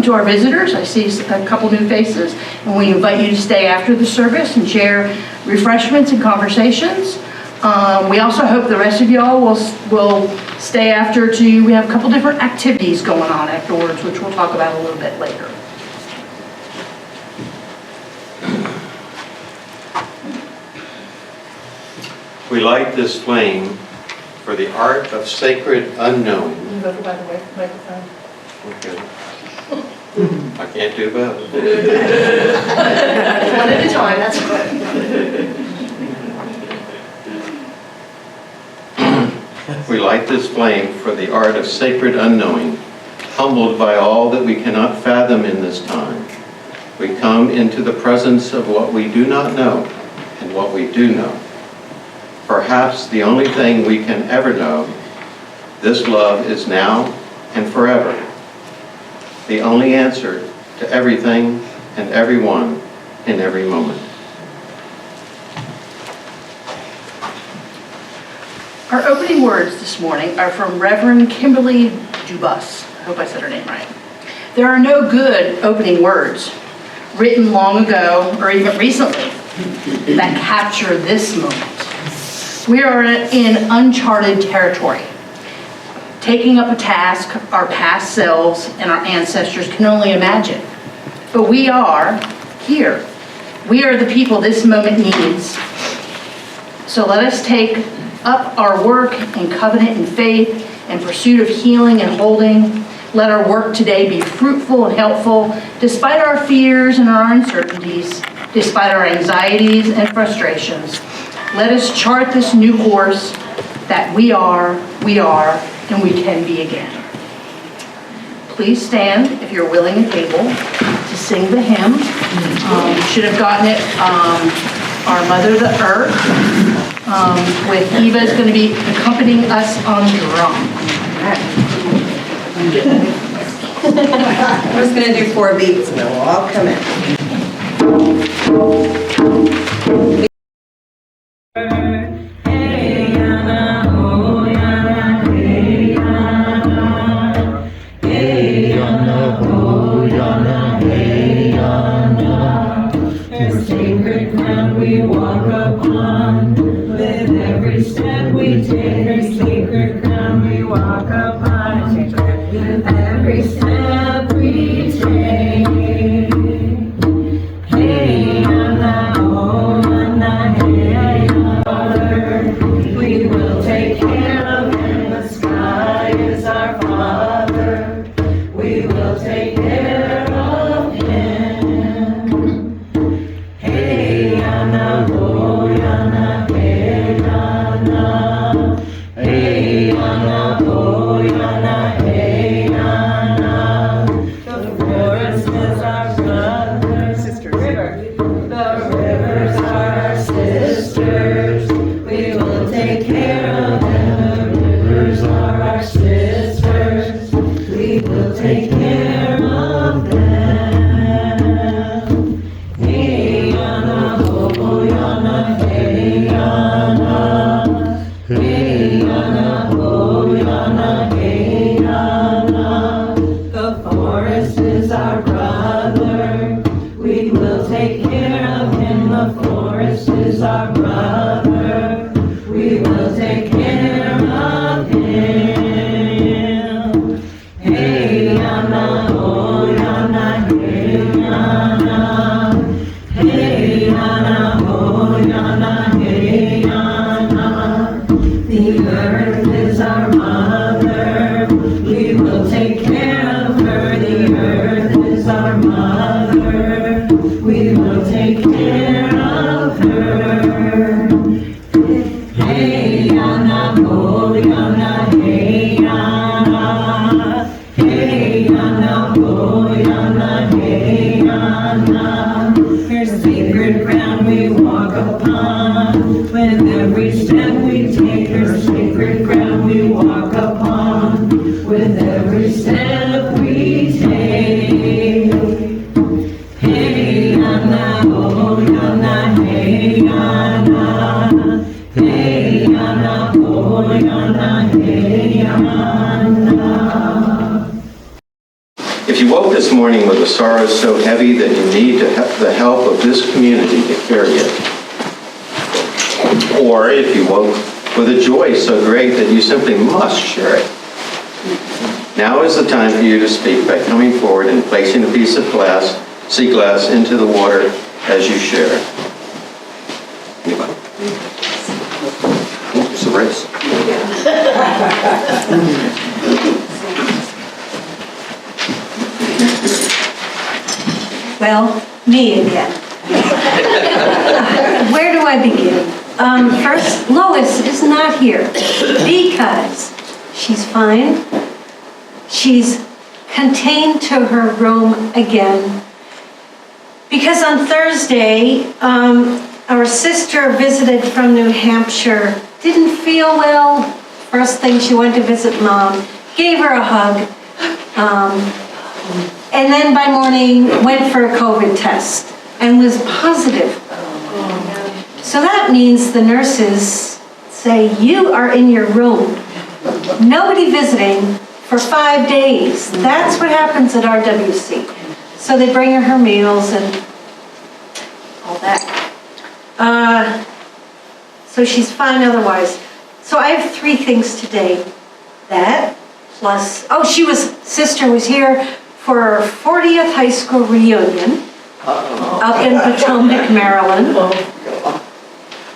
to our visitors. I see a couple new faces, and we invite you to stay after the service and share refreshments and conversations. We also hope the rest of y'all will stay after we have a couple different activities going on afterwards, which we'll talk about a little bit later. We light this flame for the art of sacred unknowing. Can you go by the microphone? Okay. I can't do both. One at a time, that's good. We light this flame for the art of sacred unknowing, humbled by all that we cannot fathom in this time. We come into the presence of what we do not know and what we do know. Perhaps the only thing we can ever know, this love is now and forever. The only answer to everything and everyone in every moment. Our opening words this morning are from Reverend Kimberly Dubus. I hope I said her name right. There are no good opening words written long ago or even recently that capture this moment. We are in uncharted territory, taking up a task our past selves and our ancestors can only imagine. But we are here. We are the people this moment needs. So let us take up our work in covenant and faith and pursuit of healing and holding. Let our work today be fruitful and helpful, despite our fears and our uncertainties, despite our anxieties and frustrations. Let us chart this new course that we are, and we can be again. Please stand if you're willing and able to sing the hymn. You should have gotten it, Our Mother the Earth, with Eva is going to be accompanying us on drum. I'm just going to do 4 beats and then we'll all come in. Sacred ground we walk upon, with every step we take, sacred ground we walk upon, with every step we take. Hey, Anna, oh, Anna, hey, Father, we will take care of him, the sky is our Father, we will take care of him. Hey, Anna, oh, Anna, hey, Anna. Hey, Anna, oh, Anna, hey, Anna. The forest is our brother, sister river. The rivers are our sisters. We will take care of them. The rivers are our sisters. We will take care of them. Hey, Anna, oh, Anna, hey, Anna. Hey, Anna, oh, Anna, hey, Anna. The forest is our brother. We will take care of him. The forest is our brother. We will take care of him. Hey, Anna, oh, Anna, hey, Anna. Hey, Anna, oh, Anna, hey, Anna. The earth is our mother. We will take care of her. The earth is our mother. We will take care of her. Hey, Anna, oh, Anna, hey, Anna. Hey, Anna, oh, Anna, hey, Anna. Here's sacred ground we walk upon. With every step we take, here's sacred ground we walk upon. With every step we take. Hey, Anna, oh, Anna, hey, Anna. Hey, Anna, oh, Anna, this morning with a sorrow so heavy that you need the help of this community to carry it. Or if you woke with a joy so great that you simply must share it. Now is the time for you to speak by coming forward and placing a piece of sea glass into the water as you share it. Anybody? It's a race. Well, me again. Where do I begin? First, Lois is not here because she's fine. She's contained to her room again. Because on Thursday, our sister visited from New Hampshire, didn't feel well. First thing, she went to visit Mom, gave her a hug. And then by morning, went for a COVID test and was positive. So that means the nurses say, you are in your room. Nobody visiting for 5 days. That's what happens at RWC. So they bring her meals and all that. So she's fine otherwise. So I have 3 things today. That plus, sister was here for her 40th high school reunion up in Potomac, Maryland.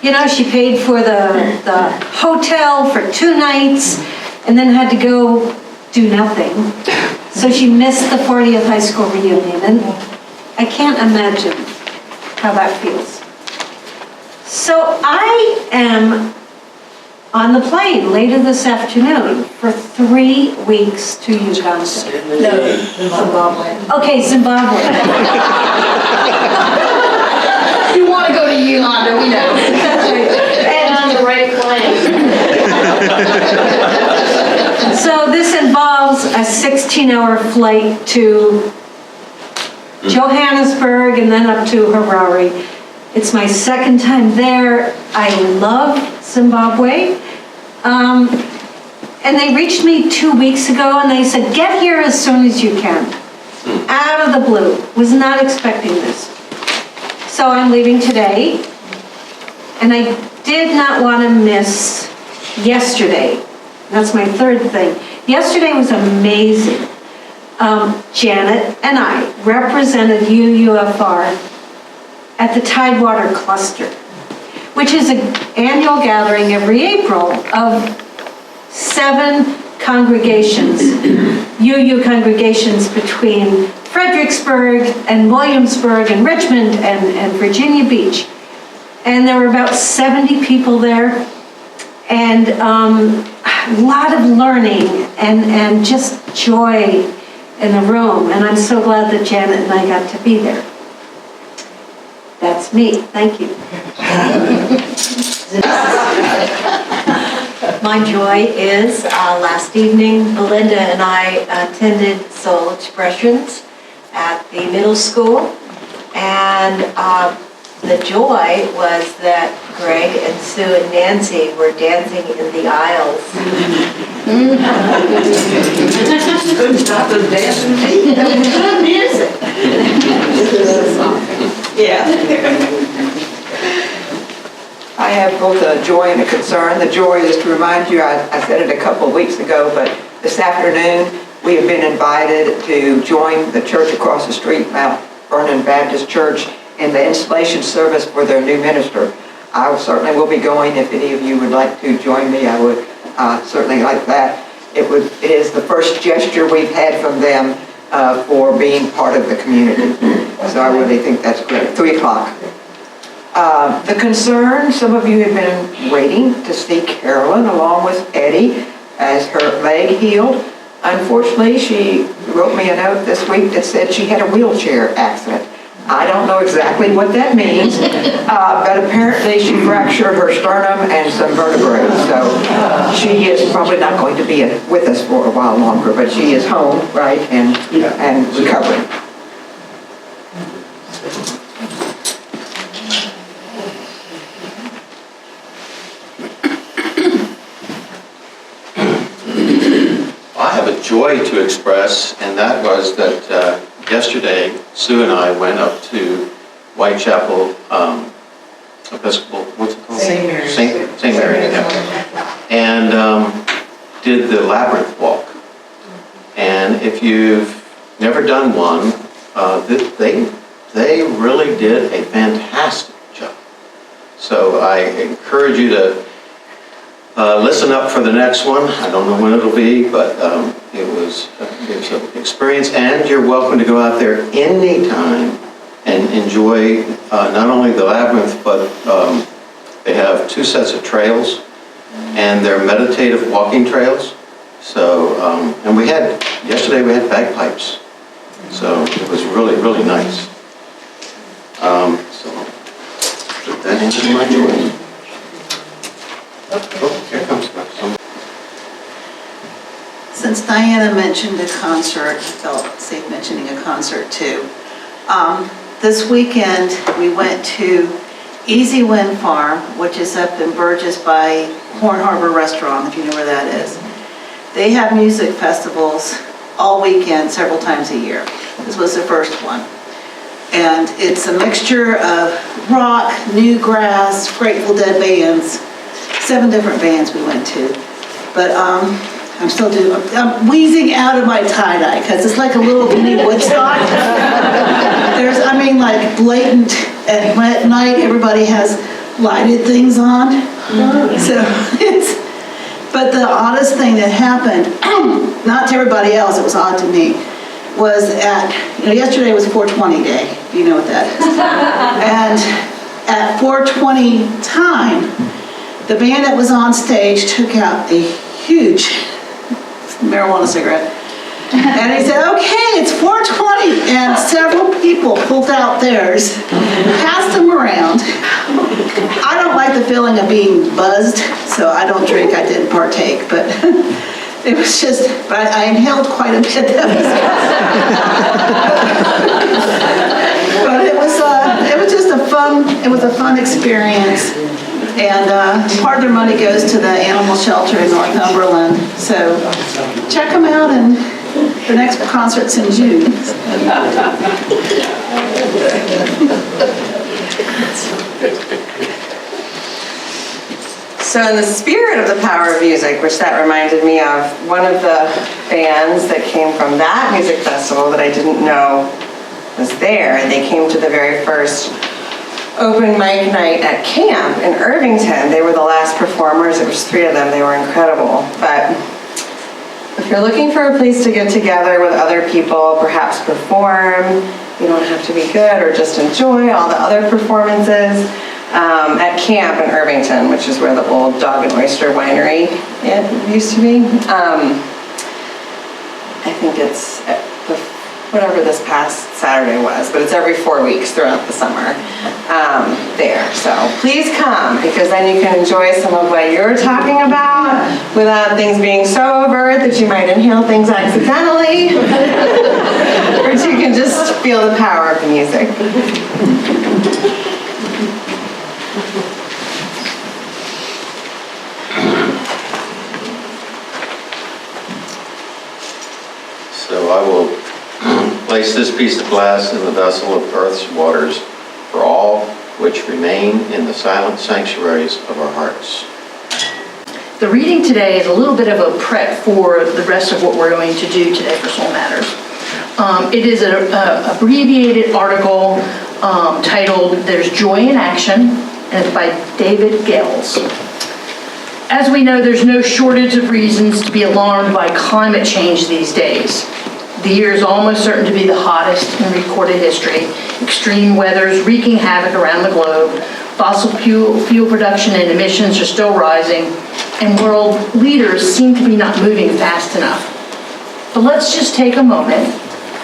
You know, she paid for the hotel for 2 nights and then had to go do nothing. So she missed the 40th high school reunion, and I can't imagine how that feels. So I am on the plane later this afternoon for 3 weeks to Uganda. No, Zimbabwe. Okay, Zimbabwe. You want to go to Uganda, we know. And on the right plane. so this involves a 16-hour flight to Johannesburg and then up to Harare. It's my 2nd time there. I love Zimbabwe. And they reached me 2 weeks ago and they said, get here as soon as you can. Out of the blue. Was not expecting this. So I'm leaving today. And I did not want to miss yesterday. That's my 3rd thing. Yesterday was amazing. Janet and I represented UUFR at the Tidewater Cluster, which is an annual gathering every April of 7 congregations, UU congregations between Fredericksburg and Williamsburg and Richmond and Virginia Beach. And there were about 70 people there, and a lot of learning and just joy in the room. And I'm so glad that Janet and I got to be there. That's me. Thank you. My joy is last evening, Belinda and I attended Soul Expressions at the middle school. And the joy was that Greg and Sue and Nancy were dancing in the aisles. Couldn't stop the dancing. Good music. Yeah. I have both a joy and a concern. The joy is to remind you, I said it a couple of weeks ago, but this afternoon we have been invited to join the church across the street, Mount Vernon Baptist Church, in the installation service for their new minister. I certainly will be going. If any of you would like to join me, I would certainly like that. It is the first gesture we've had from them for being part of the community. So I really think that's great. 3 o'clock. The concern, some of you have been waiting to see Carolyn along with Eddie as her leg healed. Unfortunately, she wrote me a note this week that said she had a wheelchair accident. I don't know exactly what that means, but apparently she fractured her sternum and some vertebrae. So she is probably not going to be with us for a while longer, but she is home, right, and recovering. I have a joy to express, and that was that yesterday, Sue and I went up to Whitechapel Episcopal, what's it called? St. Mary's. St. Mary's, yeah. And did the Labyrinth Walk. And if you've never done one, they really did a fantastic job. So I encourage you to listen up for the next one. I don't know when it'll be, but it was an experience, and you're welcome to go out there anytime and enjoy not only the Labyrinth, but they have 2 sets of trails, and they're meditative walking trails. So, and yesterday we had bagpipes, so it was really, really nice. So, that answers my choice. Oh, here comes some. Since Diana mentioned a concert, I felt safe mentioning a concert too. This weekend, we went to Easy Wind Farm, which is up in Burgess by Horn Harbor Restaurant, if you know where that is. They have music festivals all weekend, several times a year. This was the first one. And it's a mixture of rock, newgrass, Grateful Dead bands, 7 different bands we went to. But I'm wheezing out of my tie-dye because it's like a little mini Woodstock. There's, like blatant, at night everybody has lighted things on. So but the oddest thing that happened, not to everybody else, it was odd to me, was yesterday was 420 day, you know what that is. And at 420 time, the band that was on stage took out a huge marijuana cigarette. And he said, okay, it's 420. And several people pulled out theirs, passed them around. I don't like the feeling of being buzzed, so I don't drink, I didn't partake, but it was just, but I inhaled quite a bit. But it was just a fun experience. And part of their money goes to the animal shelter in Northumberland. So check them out, and the next concert's in June. So in the spirit of the power of music, which that reminded me of, one of the bands that came from that music festival that I didn't know was there, and they came to the very first open mic night at camp in Irvington. They were the last performers. It was 3 of them. They were incredible. But if you're looking for a place to get together with other people, perhaps perform, you don't have to be good, or just enjoy all the other performances, at camp in Irvington, which is where the old Dog and Oyster Winery used to be. I think it's whatever this past Saturday was, but it's every 4 weeks throughout the summer there. So please come, because then you can enjoy some of what you're talking about without things being so overt that you might inhale things accidentally, or you can just feel the power of the music. So I will place this piece of glass in the vessel of earth's waters for all which remain in the silent sanctuaries of our hearts. The reading today is a little bit of a prep for the rest of what we're going to do today for Soul Matters. It is an abbreviated article titled "There's Joy in Action," and it's by David Gales. As we know, there's no shortage of reasons to be alarmed by climate change these days. The year is almost certain to be the hottest in recorded history. Extreme weather's wreaking havoc around the globe. Fossil fuel production and emissions are still rising, and world leaders seem to be not moving fast enough. But let's just take a moment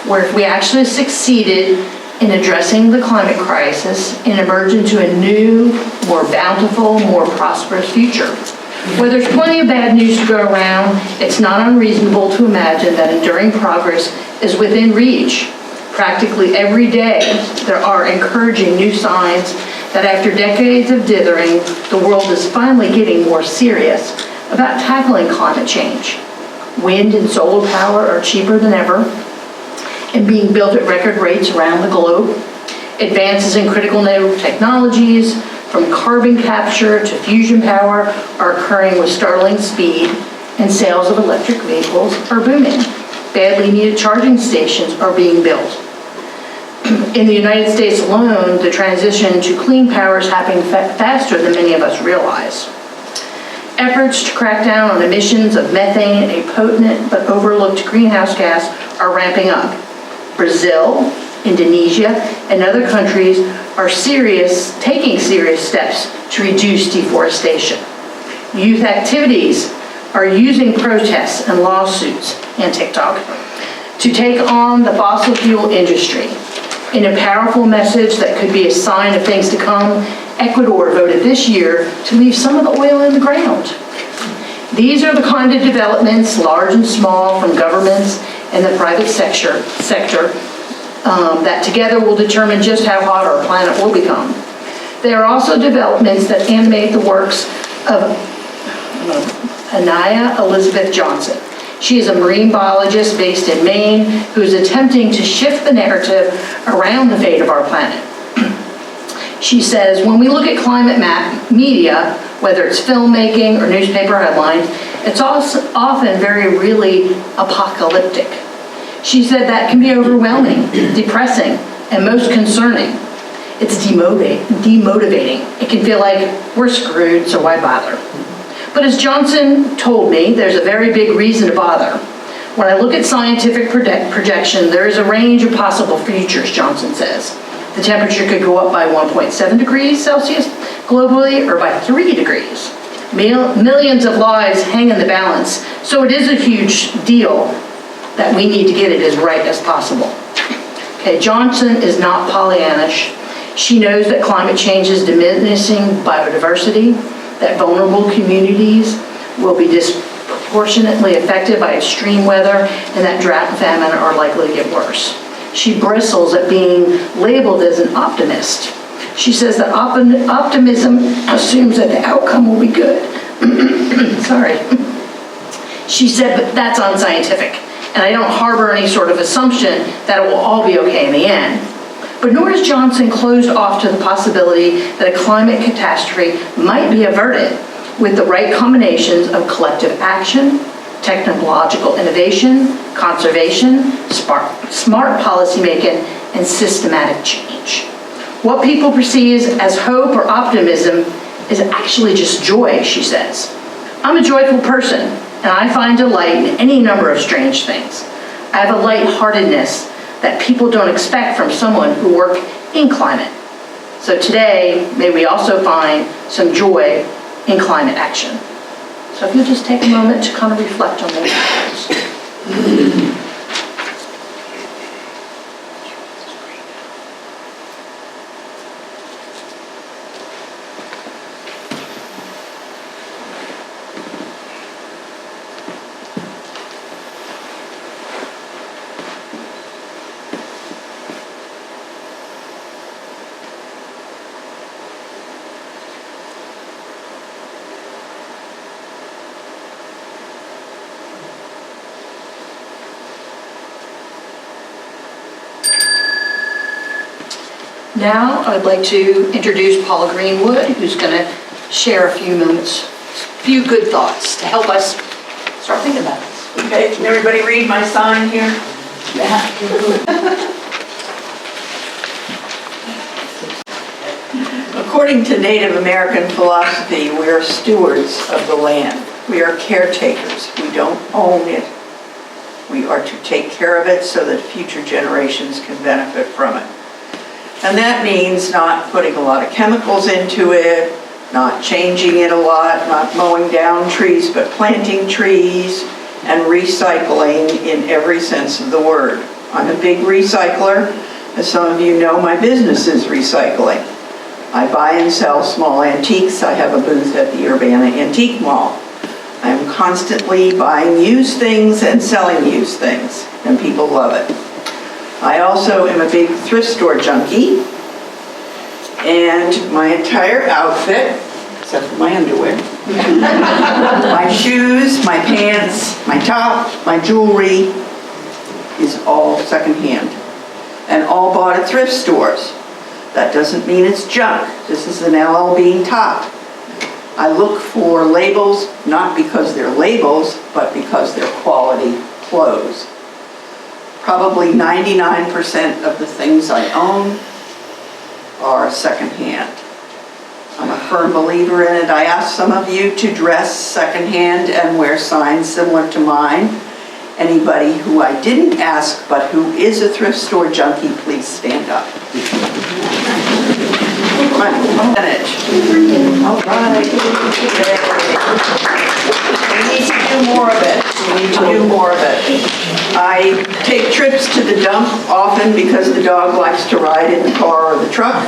where if we actually succeeded in addressing the climate crisis and emerge into a new, more bountiful, more prosperous future. Where there's plenty of bad news to go around, it's not unreasonable to imagine that enduring progress is within reach. Practically every day, there are encouraging new signs that after decades of dithering, the world is finally getting more serious about tackling climate change. Wind and solar power are cheaper than ever, and being built at record rates around the globe. Advances in critical technologies, from carbon capture to fusion power, are occurring with startling speed, and sales of electric vehicles are booming. Badly needed charging stations are being built. In the United States alone, the transition to clean power is happening faster than many of us realize. Efforts to crack down on emissions of methane, a potent but overlooked greenhouse gas, are ramping up. Brazil, Indonesia, and other countries are taking serious steps to reduce deforestation. Youth activities are using protests and lawsuits and TikTok to take on the fossil fuel industry. In a powerful message that could be a sign of things to come, Ecuador voted this year to leave some of the oil in the ground. These are the kind of developments, large and small, from governments and the private sector, that together will determine just how hot our planet will become. They are also developments that animate the works of Anaya Elizabeth Johnson. She is a marine biologist based in Maine who is attempting to shift the narrative around the fate of our planet. She says, when we look at climate media, whether it's filmmaking or newspaper headlines, it's often very really apocalyptic. She said that can be overwhelming, depressing, and most concerning. It's demotivating. It can feel like we're screwed, so why bother? But as Johnson told me, there's a very big reason to bother. When I look at scientific projection, there is a range of possible futures, Johnson says. The temperature could go up by 1.7 degrees Celsius globally, or by 3 degrees. Millions of lives hang in the balance, so it is a huge deal that we need to get it as right as possible. Okay, Johnson is not Pollyannish. She knows that climate change is diminishing biodiversity, that vulnerable communities will be disproportionately affected by extreme weather, and that drought and famine are likely to get worse. She bristles at being labeled as an optimist. She says that optimism assumes that the outcome will be good. Sorry. She said, but that's unscientific, and I don't harbor any sort of assumption that it will all be okay in the end. But nor is Johnson closed off to the possibility that a climate catastrophe might be averted with the right combinations of collective action, technological innovation, conservation, smart policymaking, and systematic change. What people perceive as hope or optimism is actually just joy, she says. I'm a joyful person, and I find delight in any number of strange things. I have a lightheartedness that people don't expect from someone who works in climate. So today, may we also find some joy in climate action. So if you'll just take a moment to kind of reflect on those words. Now, I'd like to introduce Paula Greenwood, who's going to share a few good thoughts to help us start thinking about this. Okay, can everybody read my sign here? According to Native American philosophy, we are stewards of the land. We are caretakers. We don't own it. We are to take care of it so that future generations can benefit from it. And that means not putting a lot of chemicals into it, not changing it a lot, not mowing down trees, but planting trees, and recycling in every sense of the word. I'm a big recycler. As some of you know, my business is recycling. I buy and sell small antiques. I have a booth at the Urbana Antique Mall. I'm constantly buying used things and selling used things, and people love it. I also am a big thrift store junkie, and my entire outfit, except for my underwear, my shoes, my pants, my top, my jewelry, is all secondhand and all bought at thrift stores. That doesn't mean it's junk. This is an LL Bean top. I look for labels, not because they're labels, but because they're quality clothes. Probably 99% of the things I own are secondhand. I'm a firm believer in it. I asked some of you to dress secondhand and wear signs similar to mine. Anybody who I didn't ask but who is a thrift store junkie, please stand up. All right. We need to do more of it. We need to do more of it. I take trips to the dump often because the dog likes to ride in the car or the truck,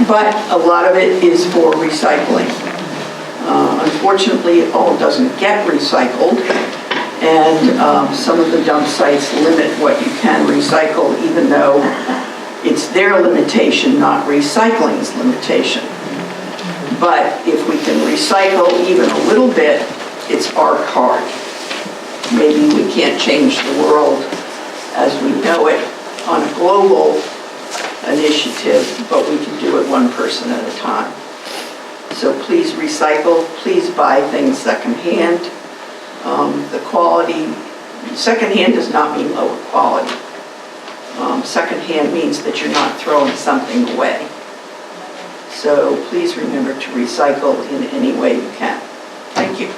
but a lot of it is for recycling. Unfortunately, it all doesn't get recycled, and some of the dump sites limit what you can recycle, even though it's their limitation, not recycling's limitation. But if we can recycle even a little bit, it's our card. Maybe we can't change the world as we know it on a global initiative, but we can do it one person at a time. So please recycle, please buy things secondhand. The quality, secondhand does not mean lower quality. Secondhand means that you're not throwing something away. So please remember to recycle in any way you can. Thank you.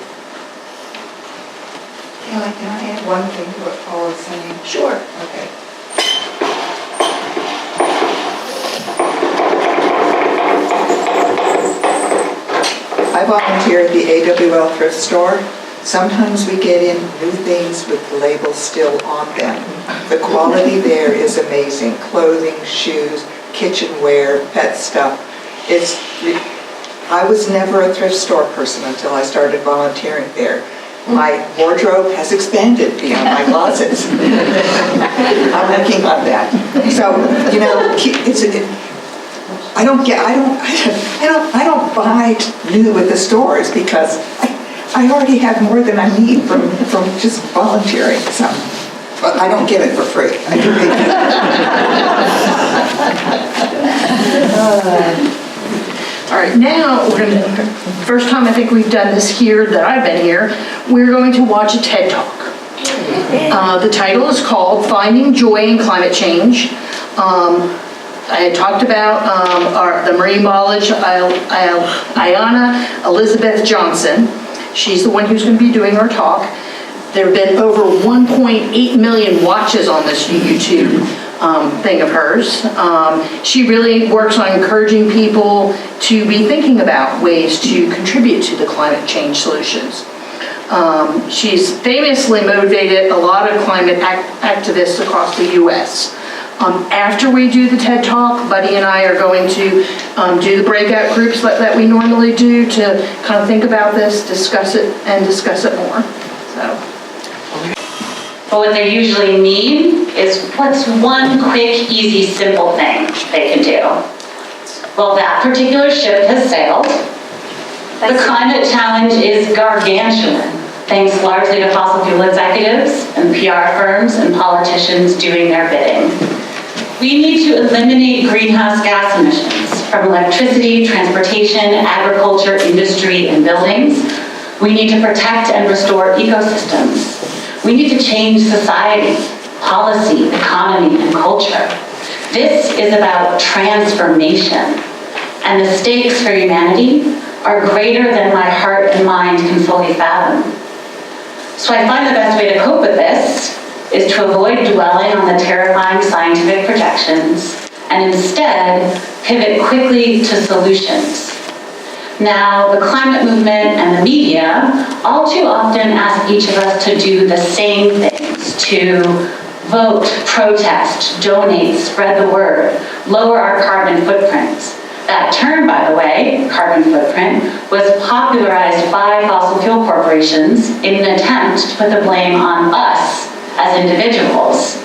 Kelly, can I add one thing to what Paul is saying? Sure. Okay. I volunteer at the AWL thrift store. Sometimes we get in new things with the labels still on them. The quality there is amazing. Clothing, shoes, kitchenware, pet stuff. I was never a thrift store person until I started volunteering there. My wardrobe has expanded beyond my closets. I'm working on that. So, you know, I don't buy new at the stores because I already have more than I need from just volunteering. So, but I don't get it for free. I do pay. All right, now we're going to, first time I think we've done this here that I've been here, we're going to watch a TED Talk. The title is called Finding Joy in Climate Change. I had talked about the marine biologist, Ayana Elizabeth Johnson. She's the one who's going to be doing our talk. There have been over 1.8 million watches on this YouTube thing of hers. She really works on encouraging people to be thinking about ways to contribute to the climate change solutions. She's famously motivated a lot of climate activists across the U.S. After we do the TED Talk, Buddy and I are going to do the breakout groups that we normally do to kind of think about this, discuss it more. So. But what they usually mean is what's one quick, easy, simple thing they can do. Well, that particular ship has sailed. The climate challenge is gargantuan, thanks largely to fossil fuel executives and PR firms and politicians doing their bidding. We need to eliminate greenhouse gas emissions from electricity, transportation, agriculture, industry, and buildings. We need to protect and restore ecosystems. We need to change society, policy, economy, and culture. This is about transformation, and the stakes for humanity are greater than my heart and mind can fully fathom. So I find the best way to cope with this is to avoid dwelling on the terrifying scientific projections and instead pivot quickly to solutions. Now, the climate movement and the media all too often ask each of us to do the same things, to vote, protest, donate, spread the word, lower our carbon footprints. That term, by the way, carbon footprint, was popularized by fossil fuel corporations in an attempt to put the blame on us as individuals.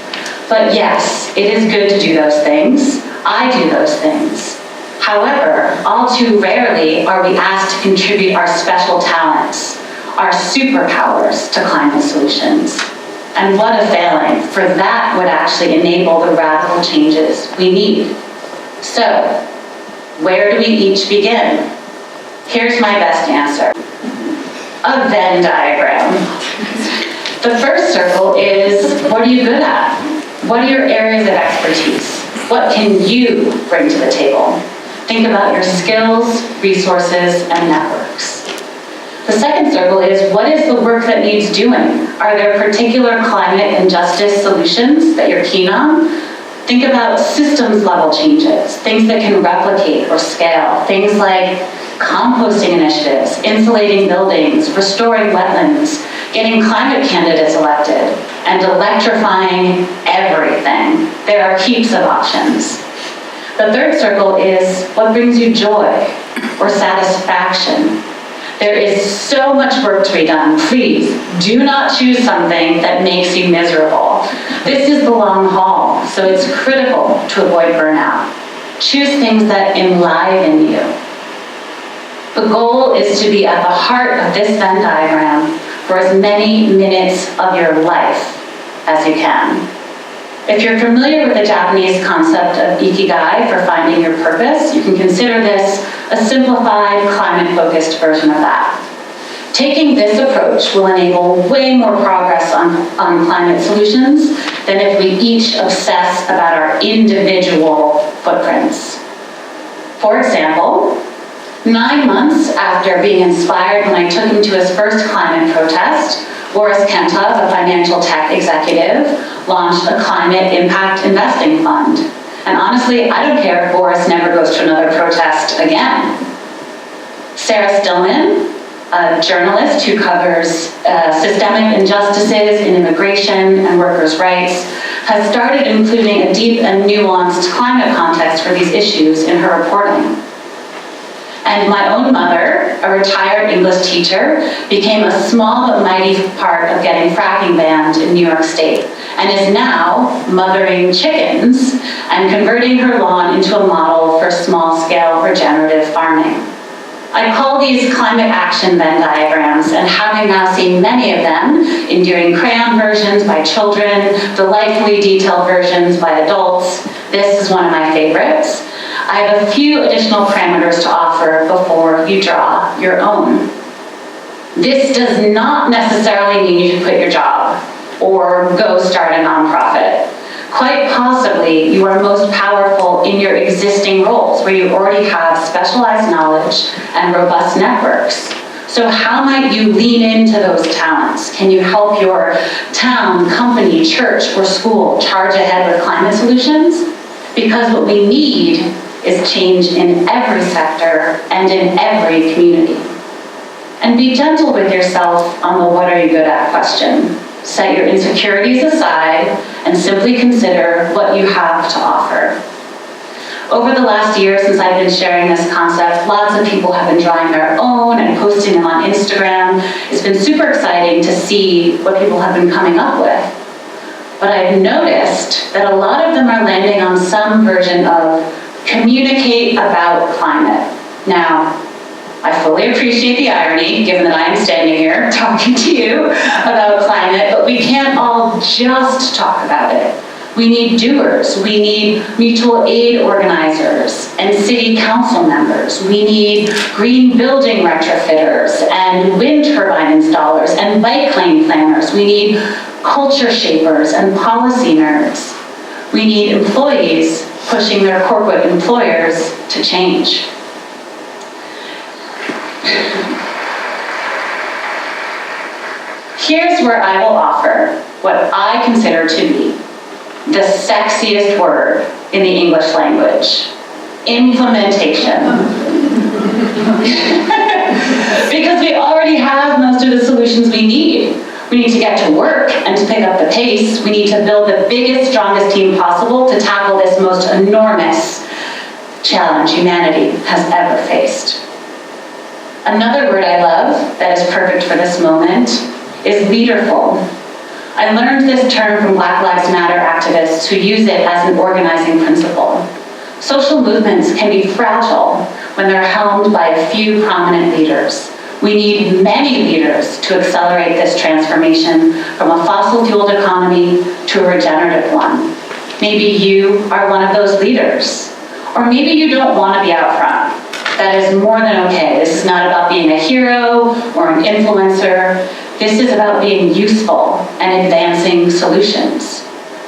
But yes, it is good to do those things. I do those things. However, all too rarely are we asked to contribute our special talents, our superpowers to climate solutions. And what a failing, for that would actually enable the radical changes we need. So, where do we each begin? Here's my best answer. A Venn diagram. The first circle is, what are you good at? What are your areas of expertise? What can you bring to the table? Think about your skills, resources, and networks. The second circle is, what is the work that needs doing? Are there particular climate and justice solutions that you're keen on? Think about systems level changes, things that can replicate or scale, things like composting initiatives, insulating buildings, restoring wetlands, getting climate candidates elected, and electrifying everything. There are heaps of options. The third circle is, what brings you joy or satisfaction? There is so much work to be done. Please do not choose something that makes you miserable. This is the long haul, so it's critical to avoid burnout. Choose things that enliven you. The goal is to be at the heart of this Venn diagram for as many minutes of your life as you can. If you're familiar with the Japanese concept of ikigai for finding your purpose, you can consider this a simplified, climate-focused version of that. Taking this approach will enable way more progress on climate solutions than if we each obsess about our individual footprints. For example, 9 months after being inspired when I took him to his first climate protest, Boris Kenta, the financial tech executive, launched a climate impact investing fund. And honestly, I don't care if Boris never goes to another protest again. Sarah Stillman, a journalist who covers systemic injustices in immigration and workers' rights, has started including a deep and nuanced climate context for these issues in her reporting. And my own mother, a retired English teacher, became a small but mighty part of getting fracking banned in New York State, and is now mothering chickens and converting her lawn into a model for small-scale regenerative farming. I call these climate action Venn diagrams, and having now seen many of them, endearing crayon versions by children, delightfully detailed versions by adults, this is one of my favorites. I have a few additional parameters to offer before you draw your own. This does not necessarily mean you should quit your job or go start a nonprofit. Quite possibly, you are most powerful in your existing roles where you already have specialized knowledge and robust networks. So how might you lean into those talents? Can you help your town, company, church, or school charge ahead with climate solutions? Because what we need is change in every sector and in every community. And be gentle with yourself on the what are you good at question. Set your insecurities aside and simply consider what you have to offer. Over the last year since I've been sharing this concept, lots of people have been drawing their own and posting them on Instagram. It's been super exciting to see what people have been coming up with. But I've noticed that a lot of them are landing on some version of communicate about climate. Now, I fully appreciate the irony, given that I am standing here talking to you about climate, but we can't all just talk about it. We need doers, we need mutual aid organizers and city council members. We need green building retrofitters and wind turbine installers and bike lane planners. We need culture shapers and policy nerds. We need employees pushing their corporate employers to change. Here's where I will offer what I consider to be the sexiest word in the English language: implementation. Because we already have most of the solutions we need. We need to get to work and to pick up the pace. We need to build the biggest, strongest team possible to tackle this most enormous challenge humanity has ever faced. Another word I love that is perfect for this moment is leaderful. I learned this term from Black Lives Matter activists who use it as an organizing principle. Social movements can be fragile when they're helmed by a few prominent leaders. We need many leaders to accelerate this transformation from a fossil-fueled economy to a regenerative one. Maybe you are one of those leaders, or maybe you don't want to be out front. That is more than okay. This is not about being a hero or an influencer. This is about being useful and advancing solutions.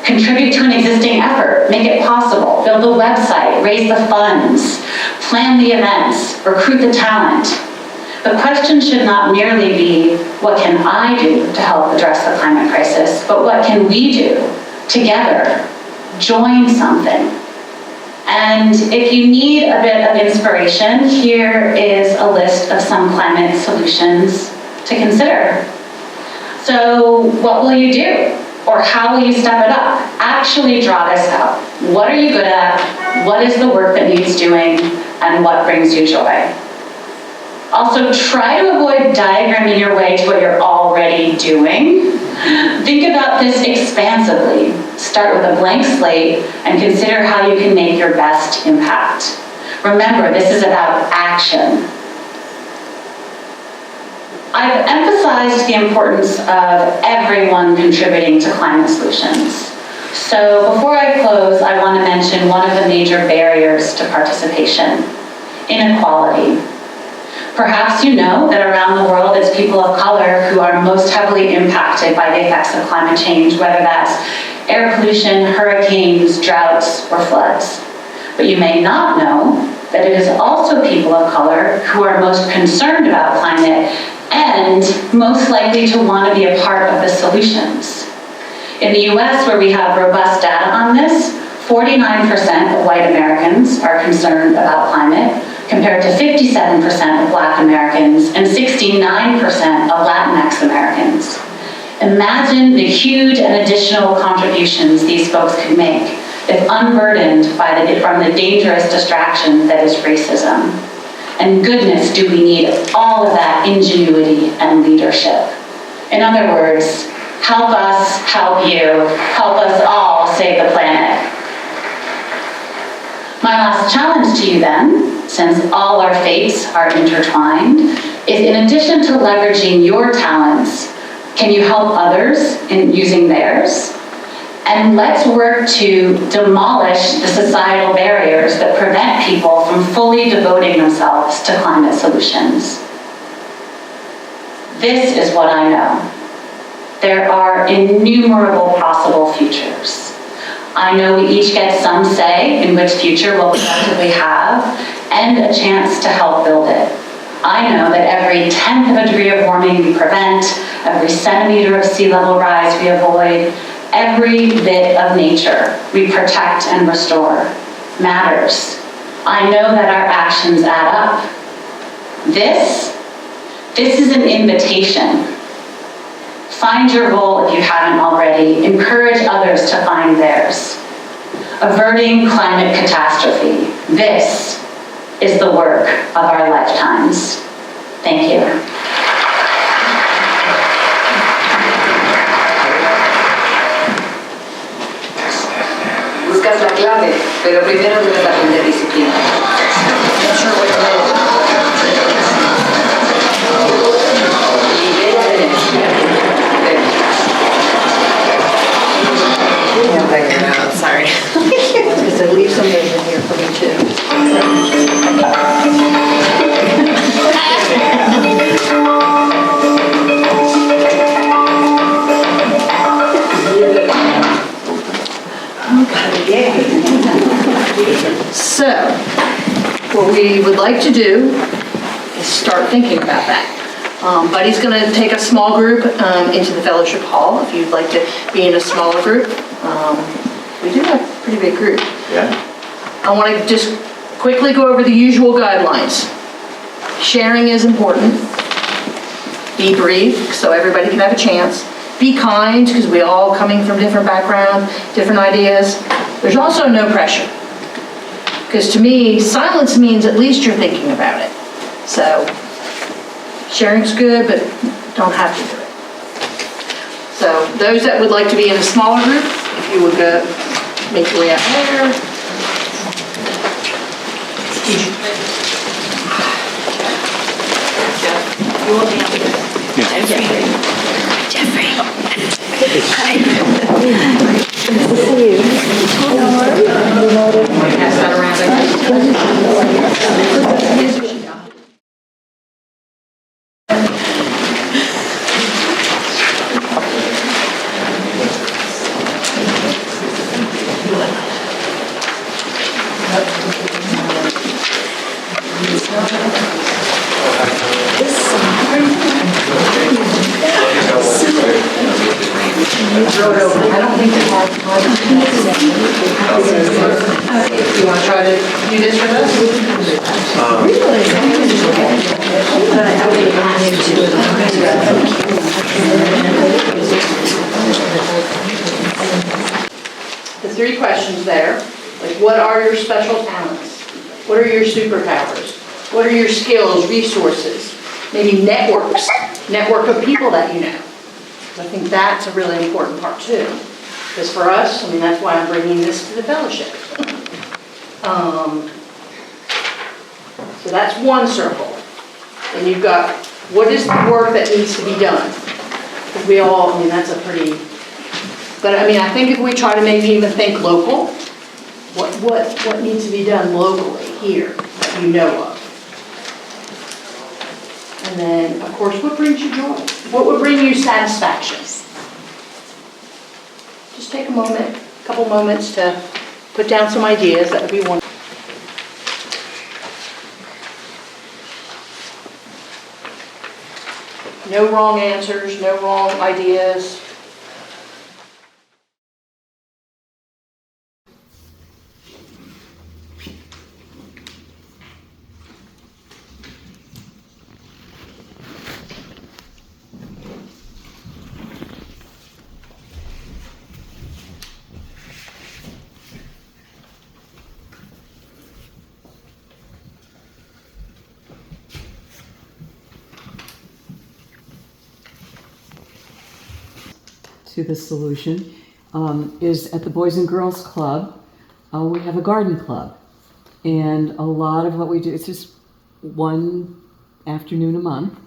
Contribute to an existing effort, make it possible, build the website, raise the funds, plan the events, recruit the talent. The question should not merely be, what can I do to help address the climate crisis, but what can we do together? Join something. And if you need a bit of inspiration, here is a list of some climate solutions to consider. So what will you do? Or how will you step it up? Actually draw this out. What are you good at? What is the work that needs doing? And what brings you joy? Also, try to avoid diagramming your way to what you're already doing. Think about this expansively. Start with a blank slate and consider how you can make your best impact. Remember, this is about action. I've emphasized the importance of everyone contributing to climate solutions. So before I close, I want to mention one of the major barriers to participation: inequality. Perhaps you know that around the world it's people of color who are most heavily impacted by the effects of climate change, whether that's air pollution, hurricanes, droughts, or floods. But you may not know that it is also people of color who are most concerned about climate and most likely to want to be a part of the solutions. In the US, where we have robust data on this, 49% of white Americans are concerned about climate, compared to 57% of Black Americans and 69% of Latinx Americans. Imagine the huge and additional contributions these folks could make if unburdened from the dangerous distraction that is racism. And goodness, do we need all of that ingenuity and leadership. In other words, help us, help you, help us all save the planet. My last challenge to you then, since all our fates are intertwined, is in addition to leveraging your talents, can you help others in using theirs? And let's work to demolish the societal barriers that prevent people from fully devoting themselves to climate solutions. This is what I know. There are innumerable possible futures. I know we each get some say in which future we'll collectively have and a chance to help build it. I know that every 1/10 of a degree of warming we prevent, every centimeter of sea level rise we avoid, every bit of nature we protect and restore matters. I know that our actions add up. This is an invitation. Find your goal if you haven't already. Encourage others to find theirs. Averting climate catastrophe. This is the work of our lifetimes. Thank you. Buscas la clave, pero primero debes aprender disciplina. Libera de energía. Yeah, figuring it out, sorry. Because I leave some of those in here for me too. So, what we would like to do is start thinking about that. Buddy's going to take a small group into the fellowship hall if you'd like to be in a smaller group. We do have a pretty big group. Yeah? I want to just quickly go over the usual guidelines. Sharing is important. Be brief so everybody can have a chance. Be kind because we all coming from different backgrounds, different ideas. There's also no pressure. Because to me, silence means at least you're thinking about it. So sharing's good, but don't have to do it. So those that would like to be in a smaller group, if you would go make your way out there. You will answer. Pass that around. I don't think they have. You want to try to do this with The three questions there, like what are your special talents? What are your superpowers? What are your skills, resources? Maybe network of people that you know. I think that's a really important part too. Because for us, I mean, that's why I'm bringing this to the fellowship. So that's one circle. And you've got, what is the work that needs to be done? Because we all, I mean, that's a pretty, but I mean, I think if we try to maybe even think local, what needs to be done locally here that you know of? And then, of course, what brings you joy? What would bring you satisfaction? Just take a couple moments to put down some ideas. That would be wonderful. No wrong answers, no wrong ideas. To the solution is at the Boys and Girls Club. We have a garden club, and a lot of what we do, it's just one afternoon a month,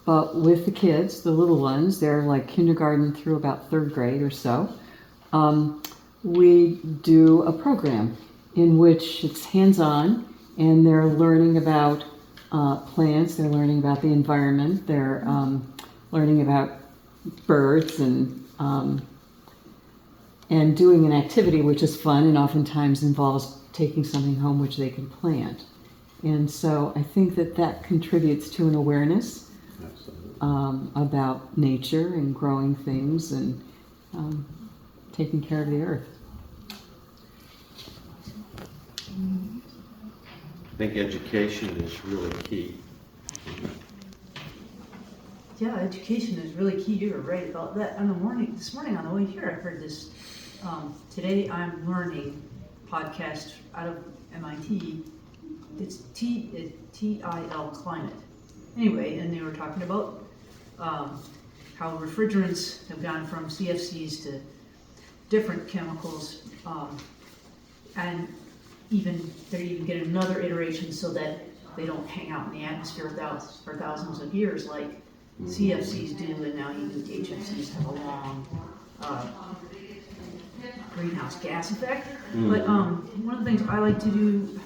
but with the kids, the little ones, they're like kindergarten through about third grade or so. We do a program in which it's hands-on, and they're learning about plants, they're learning about the environment, they're learning about birds and doing an activity which is fun and oftentimes involves taking something home which they can plant. And so I think that contributes to an awareness about nature and growing things and taking care of the earth. I think education is really key. Yeah, education is really key. You were right about that. This morning on the way here, I heard this. Today I'm Learning podcast out of MIT. It's TIL Climate. Anyway, and they were talking about how refrigerants have gone from CFCs to different chemicals, and they're even getting another iteration so that they don't hang out in the atmosphere for thousands of years like CFCs do, and now even HFCs have a long greenhouse gas effect. But one of the things I like to do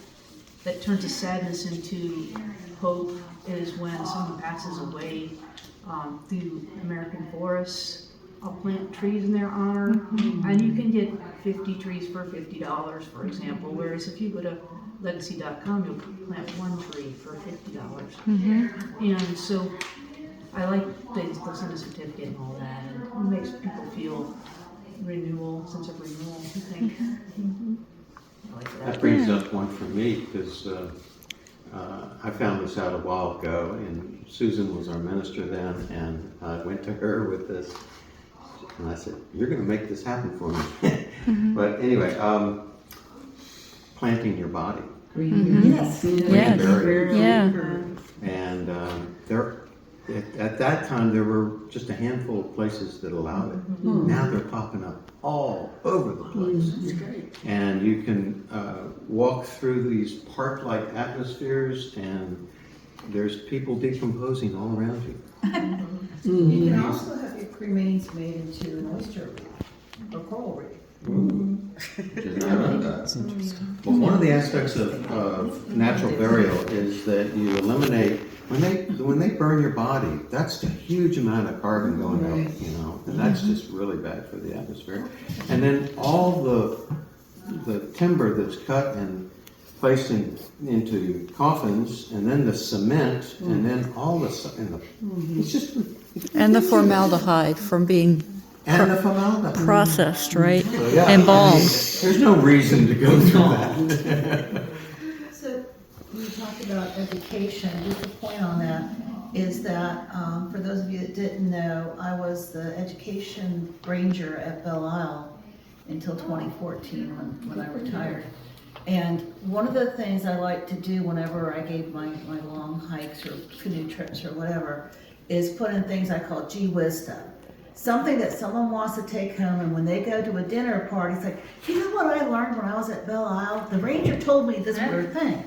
that turns a sadness into hope is when someone passes away through American forests. I'll plant trees in their honor, and you can get 50 trees for $50, for example, whereas if you go to legacy.com, you'll plant one tree for $50. And so I like they'll send a certificate and all that, and it makes people feel sense of renewal, I think. I like that. That brings up one for me, because I found this out a while ago, and Susan was our minister then, and I went to her with this, and I said, "You're going to make this happen for me." But anyway, planting your body. Yes. Yeah. And at that time, there were just a handful of places that allowed it. Now they're popping up all over the place. And you can walk through these park-like atmospheres and there's people decomposing all around you. You can also have your cremains made into an oyster or coral reef. That's interesting. Well, one of the aspects of natural burial is that you eliminate, when they burn your body, that's a huge amount of carbon going out, you know, and that's just really bad for the atmosphere. And then all the timber that's cut and placed into coffins, and then the cement, and then all it's just. And the formaldehyde from being And the formaldehyde. processed, right? So, yeah, Embalmed. there's no reason to go through that. So you talked about education, just a point on that is that, for those of you that didn't know, I was the education ranger at Belle Isle until 2014 when I retired. And one of the things I like to do whenever I gave my long hikes or canoe trips or whatever is put in things I call gee whiz stuff. Something that someone wants to take home, and when they go to a dinner party, it's like, you know what I learned when I was at Belle Isle? The ranger told me this weird thing.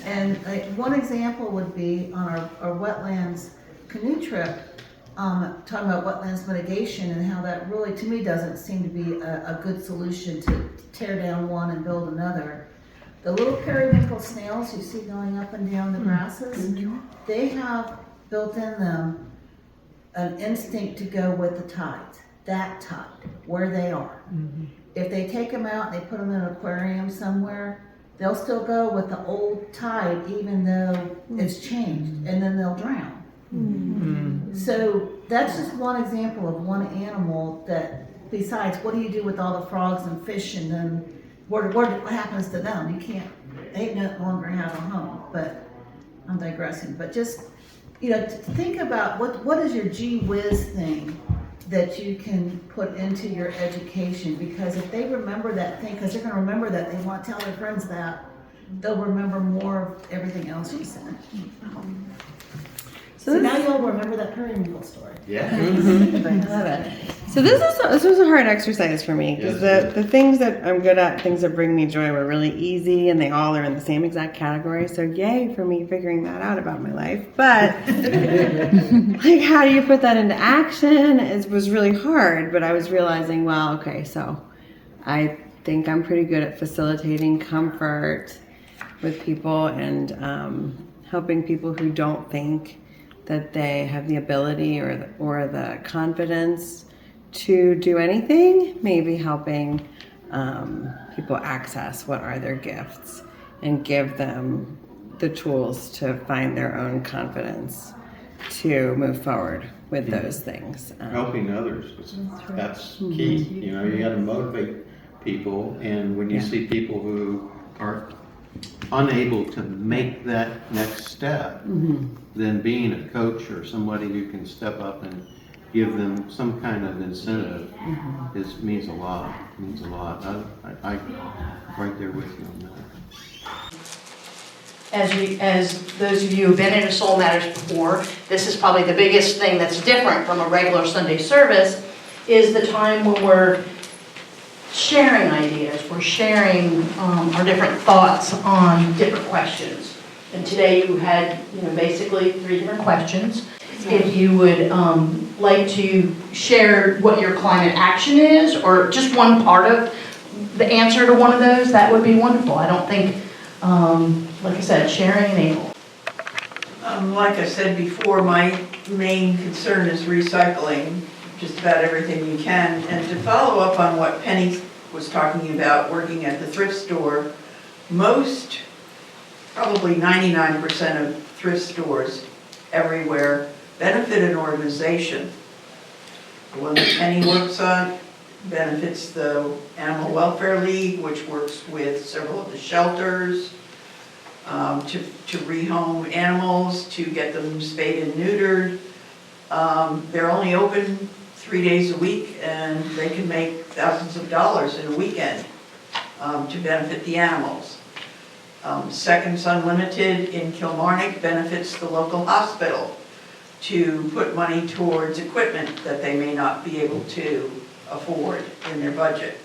And like, one example would be on our wetlands canoe trip, talking about wetlands mitigation and how that really, to me, doesn't seem to be a good solution to tear down one and build another. The little periwinkle snails you see going up and down the grasses, they have built in them an instinct to go with the tides, that tide, where they are. If they take them out and they put them in an aquarium somewhere, they'll still go with the old tide even though it's changed, and then they'll drown. So that's just one example of one animal that, besides, what do you do with all the frogs and fish, and then what happens to them? You can't, they no longer have a home, but I'm digressing. But just, you know, to think about what is your gee whiz thing that you can put into your education, because if they remember that thing, because they're going to remember that, they want to tell their friends that, they'll remember more of everything else you said. So now you'll remember that periwinkle story. Yeah. I love it. So this was a hard exercise for me, because the things that I'm good at, things that bring me joy, were really easy, and they all are in the same exact category. So yay for me figuring that out about my life. But like, how do you put that into action? It was really hard. But I was realizing, well, okay, so I think I'm pretty good at facilitating comfort with people and helping people who don't think that they have the ability or the confidence to do anything, maybe helping people access what are their gifts and give them the tools to find their own confidence to move forward with those things. Helping others, that's key. You know, you got to motivate people, and when you see people who are unable to make that next step, then being a coach or somebody who can step up and give them some kind of incentive means a lot. Means a lot. I'm right there with you on that. As those of you who've been into Soul Matters before, this is probably the biggest thing that's different from a regular Sunday service, is the time when we're sharing ideas, we're sharing our different thoughts on different questions. And today you had, basically 3 different questions. If you would like to share what your climate action is, or just one part of the answer to one of those, that would be wonderful. I don't think, like I said, sharing and able. Like I said before, my main concern is recycling just about everything you can. And to follow up on what Penny was talking about, working at the thrift store, most, probably 99% of thrift stores everywhere benefit an organization. The one that Penny works on benefits the Animal Welfare League, which works with several of the shelters to rehome animals, to get them spayed and neutered. They're only open 3 days a week, and they can make thousands of dollars in a weekend to benefit the animals. Seconds Unlimited in Kilmarnock benefits the local hospital to put money towards equipment that they may not be able to afford in their budget.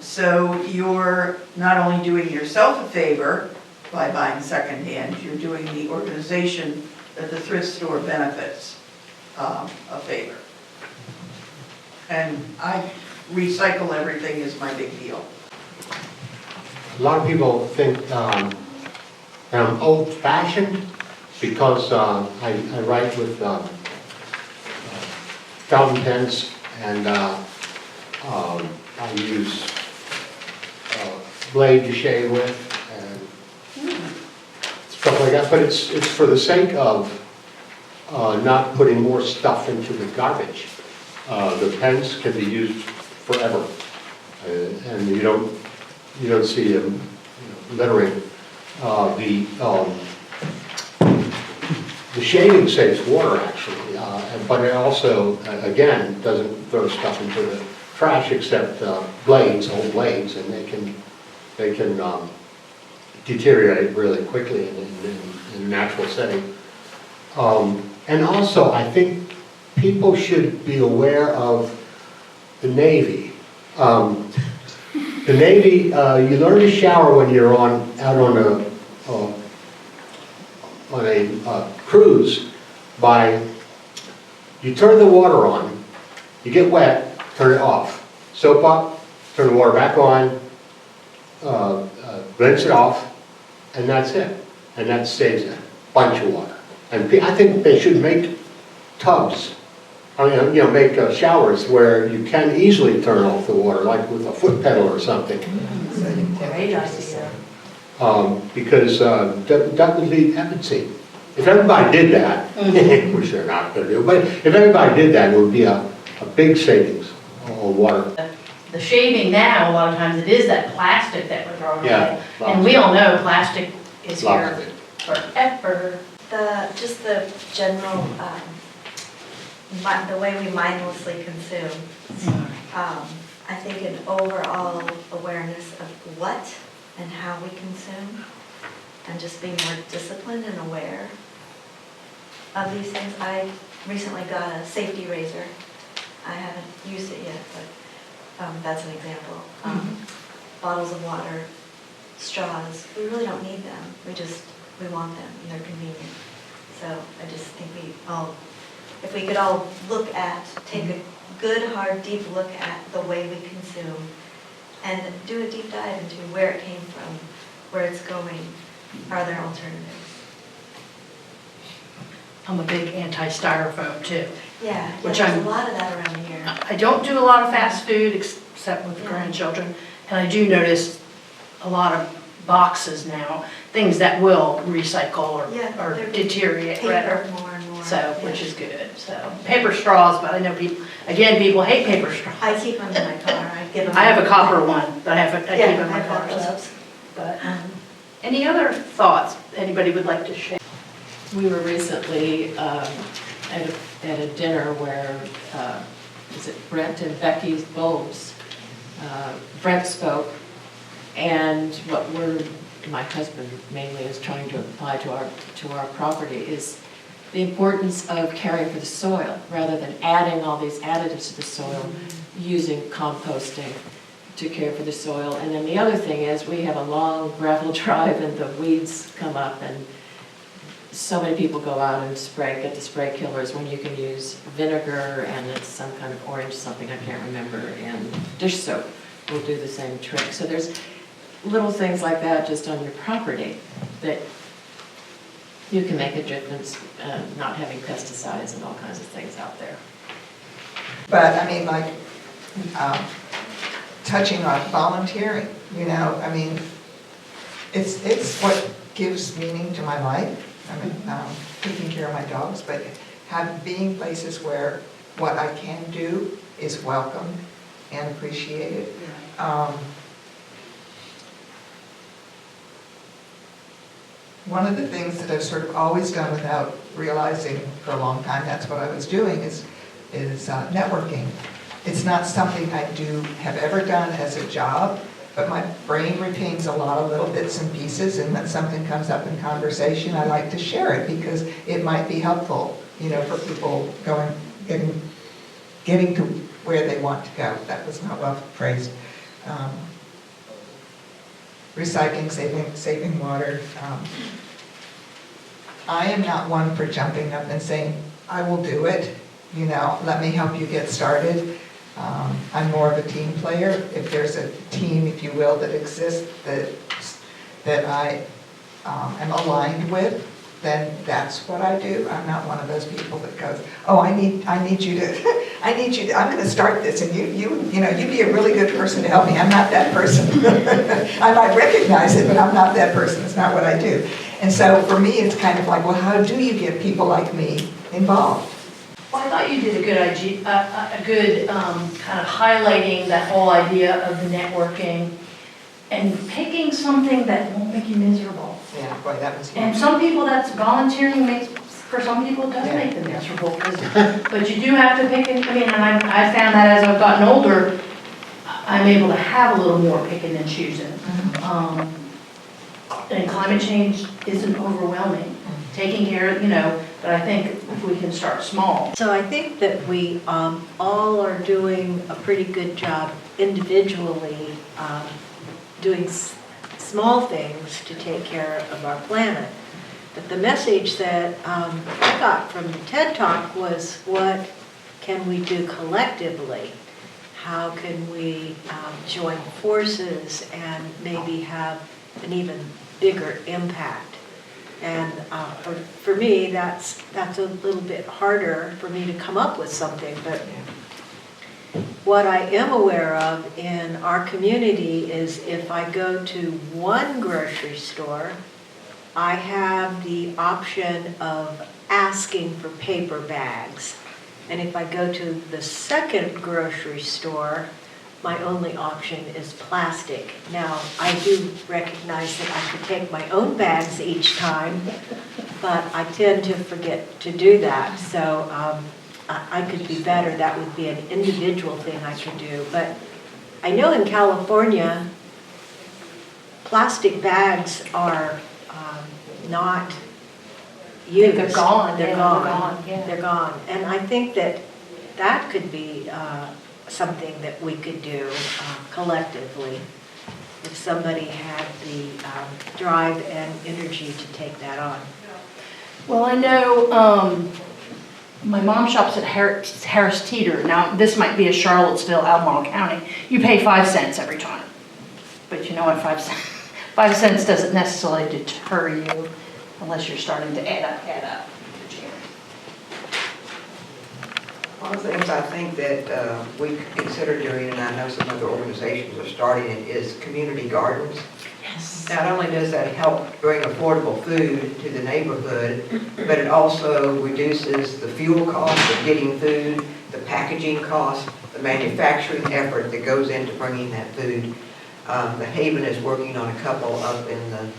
So you're not only doing yourself a favor, by buying secondhand. You're doing the organization that the thrift store benefits a favor. And I recycle everything is my big deal. A lot of people think I'm old-fashioned because I write with fountain pens, and I use blade to shave with and stuff like that. But it's for the sake of not putting more stuff into the garbage. The pens can be used forever, and you don't see them littering. The shaving saves water actually, but it also, again, doesn't throw stuff into the trash except blades, old blades, and they can deteriorate really quickly in a natural setting. And also, I think people should be aware of the Navy. The Navy, you learn to shower when you're out on a cruise by, you turn the water on, you get wet, turn it off. Soap up, turn the water back on, rinse it off, and that's it. And that saves a bunch of water. And I think they should make tubs, make showers where you can easily turn off the water, like with a foot pedal or something. Great idea. Because that would lead efficiency. If everybody did that, which they're not going to do, but if everybody did that, it would be a big savings on water. The shaving now, a lot of times it is that plastic that we're throwing Yeah, away. And we all know plastic is Lots here of it. forever. Just the general, the way we mindlessly consume. I think an overall awareness of what and how we consume, and just being more disciplined and aware of these things. I recently got a safety razor. I haven't used it yet, but that's an example. Bottles of water, straws, we really don't need them. We want them and they're convenient. So I just think if we could all take a good, hard, deep look at the way we consume and do a deep dive into where it came from, where it's going, are there alternatives? I'm a big anti-styrofoam too. Yeah, Which there's I'm- a lot of that around here. I don't do a lot of fast food except with grandchildren, and I do notice a lot of boxes now, things that will recycle or they're deteriorate paper rather. more and more. So, which is good. So, paper straws, but I know people hate paper straws. I keep them in my car. I give them. I have a copper one that I keep Yeah, in my I have car. those. But any other thoughts anybody would like to share? We were recently at a dinner where, is it Brent and Becky Bowles? Brent spoke, and what my husband mainly is trying to apply to our property is the importance of caring for the soil rather than adding all these additives to the soil, using composting to care for the soil. And then the other thing is we have a long gravel drive and the weeds come up, and so many people go out and get the spray killers when you can use vinegar and it's some kind of orange something, I can't remember, and dish soap will do the same trick. So there's little things like that just on your property that you can make a difference, not having pesticides and all kinds of things out there. But I mean, like, touching on volunteering, I mean, it's what gives meaning to my life. I mean, taking care of my dogs, but being places where what I can do is welcomed and appreciated. One of the things that I've sort of always done without realizing for a long time that's what I was doing is networking. It's not something I have ever done as a job, but my brain retains a lot of little bits and pieces, and when something comes up in conversation, I like to share it because it might be helpful, for people getting to where they want to go. That was not well phrased. recycling, saving water. I am not one for jumping up and saying, I will do it, let me help you get started. I'm more of a team player. If there's a team, if you will, that exists that I am aligned with, then that's what I do. I'm not one of those people that goes, oh, I need you to, I'm gonna start this, and you be a really good person to help me. I'm not that person. I might recognize it, but I'm not that person. It's not what I do. And so for me, it's kind of like, well, how do you get people like me involved? Well, I thought you did a good idea, a good kind of highlighting that whole idea of the networking and picking something that won't make you miserable. Yeah, boy, that was huge. And some people, that's volunteering makes, for some people, it does make them miserable. But you do have to pick, and I found that as I've gotten older, I'm able to have a little more picking and choosing. And climate change isn't overwhelming. Taking care of, but I think if we can start small. So I think that we all are doing a pretty good job individually doing small things to take care of our planet. But the message that I got from the TED Talk was, what can we do collectively? How can we join forces and maybe have an even bigger impact? And for me, that's a little bit harder for me to come up with something. But what I am aware of in our community is if I go to one grocery store, I have the option of asking for paper bags. And if I go to the second grocery store, my only option is plastic. Now, I do recognize that I could take my own bags each time, but I tend to forget to do that. So I could be better. That would be an individual thing I could do. But I know in California, plastic bags are not used. They're gone. They're Yeah, gone. yeah. They're gone. And I think that could be something that we could do collectively if somebody had the drive and energy to take that on. Well, I know my mom shops at Harris Teeter. Now, this might be a Charlottesville, Albemarle County. You pay 5 cents every time. But you know what, 5 cents doesn't necessarily deter you unless you're starting to add up. One of the things I think that we could consider doing, and I know some other organizations are starting it, is community gardens. Yes. Not only does that help bring affordable food to the neighborhood, but it also reduces the fuel cost of getting food, the packaging cost, the manufacturing effort that goes into bringing that food. The Haven is working on a couple up in the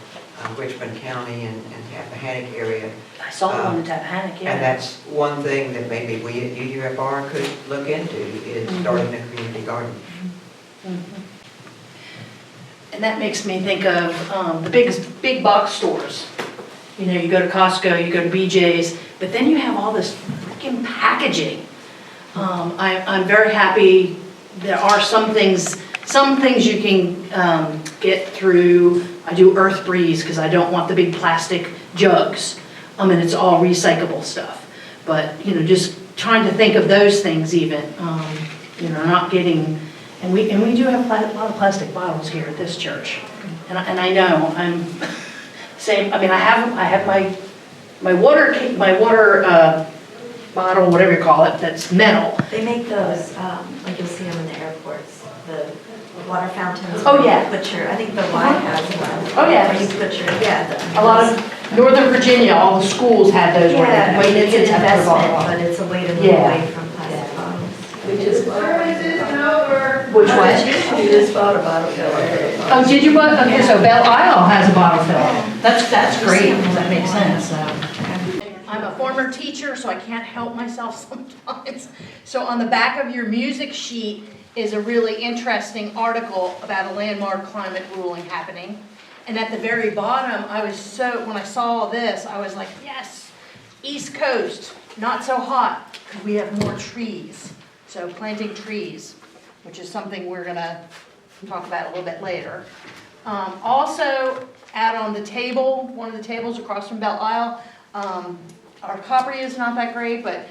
Richmond County and Tappahannock area. I saw one in Tappahannock, yeah. And that's one thing that maybe we at UUFR could look into, is starting a community garden. And that makes me think of the big box stores. You go to Costco, you go to BJ's, but then you have all this freaking packaging. I'm very happy. There are some things you can get through. I do Earth Breeze because I don't want the big plastic jugs. And it's all recyclable stuff. But, just trying to think of those things even, not getting, and we do have a lot of plastic bottles here at this church. And I know, I'm same, I have my water bottle, whatever you call it, that's metal. They make those, like you'll see them in the airports, the water fountains. Oh, yeah. I think the Y has one. Oh, yeah. Where you put your, A lot of Northern Virginia, all the schools had those where Yeah, the it's an kids have their investment, bottle. but it's a way to move Yeah. away from plastic bottles. Which one? You just bought a bottle filler. Oh, did you buy? Okay, so Belle Isle has a bottle fill. That's great. That makes sense. I'm a former teacher, so I can't help myself sometimes. So on the back of your music sheet is a really interesting article about a landmark climate ruling happening. And at the very bottom, when I saw this, I was like, yes, East Coast, not so hot, because we have more trees. So planting trees, which is something we're gonna talk about a little bit later. Also, out on the table, one of the tables across from Belle Isle, our property is not that great, but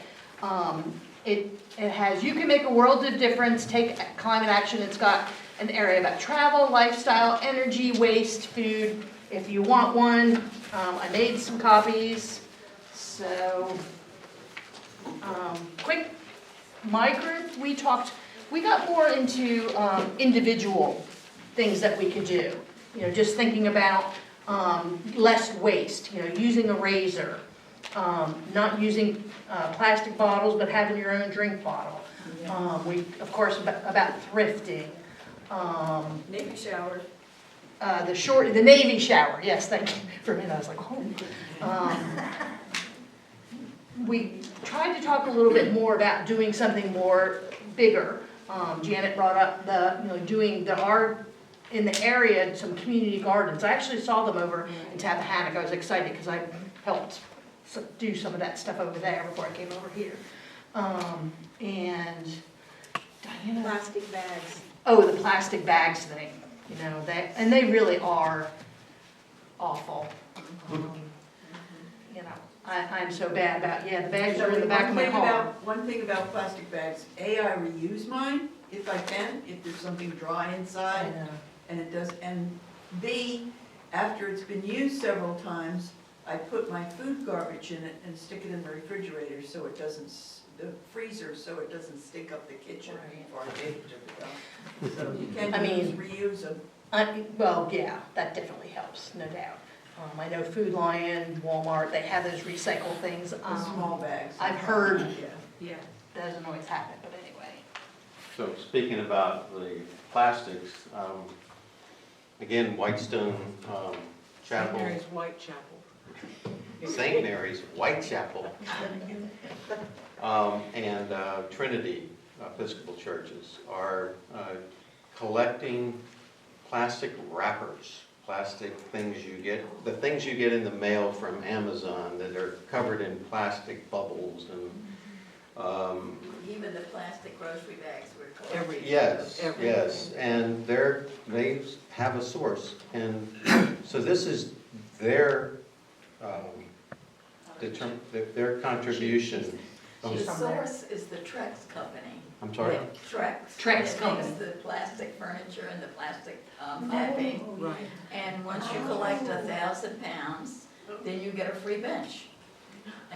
it has, you can make a world of difference, take climate action. It's got an area about travel, lifestyle, energy, waste, food. If you want one, I made some copies. So, quick, my group, we got more into individual things that we could do. You know, just thinking about less waste, you know, using a razor, not using plastic bottles, but having your own drink bottle. We, of course, about thrifting. Navy shower. The Navy shower, yes, thank you. For a minute, I was like, oh. We tried to talk a little bit more about doing something more bigger. Janet brought up doing the art in the area, some community gardens. I actually saw them over in Tappahannock. I was excited because I helped do some of that stuff over there before I came over here. And Diana. Plastic bags. Oh, the plastic bags thing. You know, and they really are awful. You know, I'm so bad about, the bags are in the back of my car. One thing about plastic bags, A, I reuse mine if I can, if there's something dry inside. And it does, and B, after it's been used several times, I put my food garbage in it and stick it in the refrigerator so it doesn't, the freezer, so it doesn't stink up the kitchen before I take it to the dump. So you can reuse them. Well, yeah, that definitely helps, no doubt. I know Food Lion, Walmart, they have those recycle things. The small bags. I've heard Yeah. doesn't always happen, but anyway. So speaking about the plastics, again, Whitestone Chapel. St. Mary's Whitechapel. St. Mary's Whitechapel. And Trinity Episcopal churches are collecting plastic wrappers, plastic things you get, the things you get in the mail from Amazon that are covered in plastic bubbles and Even the plastic grocery bags were collected. Yes, and they have a source, and so this is their their contribution. The source is the Trex company. I'm sorry? Trex company. Makes the plastic furniture and the plastic piping. Right. And once you collect 1,000 pounds, then you get a free bench.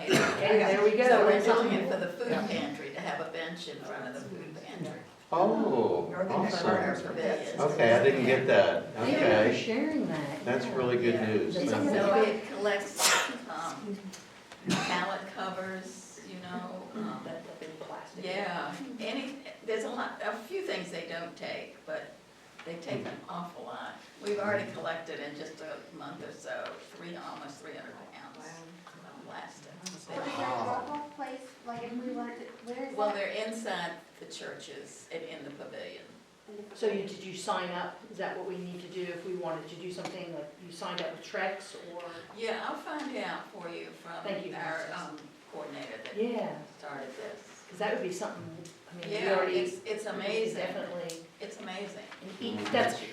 Okay, there we go. So we're doing it for the food pantry, to have a bench in front of the food pantry. Oh, awesome. Okay, I didn't get that. Thank you for Okay. sharing that. That's really good news. So it collects pallet covers, you know. That big plastic. Yeah, there's a few things they don't take, but they take an awful lot. We've already collected in just a month or so, almost 300 pounds of plastic. What is that drop-off place, like if we wanted to, where is Well, that? they're inside the churches and in the pavilion. So did you sign up? Is that what we need to do if we wanted to do something, like you signed up with Trex or? Yeah, I'll find out for you from Thank you, our Frances. Coordinator that Yeah. started this. Because that would be something, I mean, we Yeah, already. it's amazing. Definitely. It's amazing.